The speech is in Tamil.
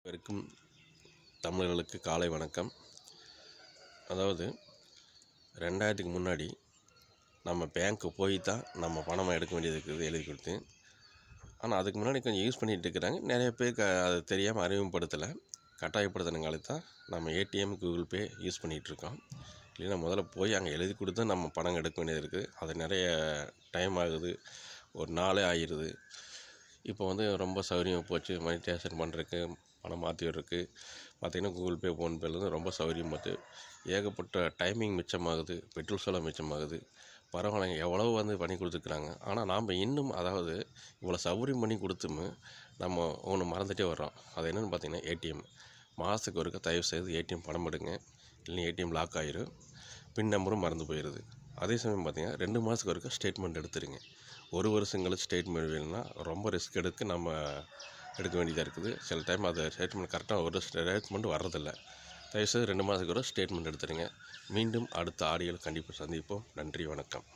அனைவருக்கும் தமிழர்களுக்கு காலை வணக்கம். அதாவது 2000க்கு முன்னாடி நம்ம பேங்க்கு போய் தான் நம்ம பணமாக எடுக்க வேண்டியது இருக்குது எழுதி கொடுத்து. ஆனால் அதுக்கு முன்னாடி கொஞ்சம் யூஸ் பண்ணிகிட்டு இருக்கிறாங்க. நிறைய பேருக்கு அது தெரியாமல் அறிமுகப்படுத்தலை. கட்டாயப்படுத்தினங்கால தான் நம்ம ஏடிஎம், கூகுள் பே யூஸ் பண்ணிகிட்ருக்கோம். இல்லைன்னா முதல்ல போய் அங்கே எழுதி கொடுத்து நம்ம பணம் எடுக்க வேண்டியது இருக்குது. அது நிறைய டைம் ஆகுது, ஒரு நாளே ஆகிடுது. இப்போ ரொம்ப சௌகரியமாக போச்சு. மணி ட்ரான்ஸ்ஃபர் பண்ணுறதுக்கு, பணம் மாற்றி விடுறதுக்கு பார்த்திங்கன்னா கூகுள் பே, ஃபோன்பேலேருந்து ரொம்ப சௌகரியமாக ஏகப்பட்ட டைமிங் மிச்சமாகுது, பெட்ரோல் செலவு மிச்சமாகுது. பரவாயில்லைங்க, எவ்வளோ பண்ணி கொடுத்துருக்குறாங்க. ஆனால் நாம் இன்னும் இவ்வளோ சௌகரியம் பண்ணி கொடுத்தும் நம்ம ஒன்று மறந்துகிட்டே வர்றோம். அது என்னென்னு பார்த்திங்கன்னா ஏடிஎம். மாதத்துக்கு ஒருக்க தயவுசெய்து ஏடிஎம் பணம் எடுங்க, இல்லைன்னா ஏடிஎம் லாக் ஆகிரும், பின் நம்பரும் மறந்து போயிடுது. அதே சமயம் பார்த்திங்கன்னா 2 மாதத்துக்கு ஒருக்க ஸ்டேட்மெண்ட் எடுத்துருங்க. ஒரு வருஷம் கழிச்சு ஸ்டேட்மெண்ட் வேணும்னா ரொம்ப ரிஸ்க் நம்ம எடுக்க வேண்டியதாக இருக்குது. சில டைம் அது ஸ்டேட்மெண்ட் கரெக்டாக ஒரு ஸ்டேட்மெண்ட் வர்றதில்லை. தயவுசெய்து 2 மாதத்துக்கு ஒரு ஸ்டேட்மெண்ட் எடுத்துருங்க. மீண்டும் அடுத்த ஆடியோவில் கண்டிப்பாக சந்திப்போம். நன்றி, வணக்கம்.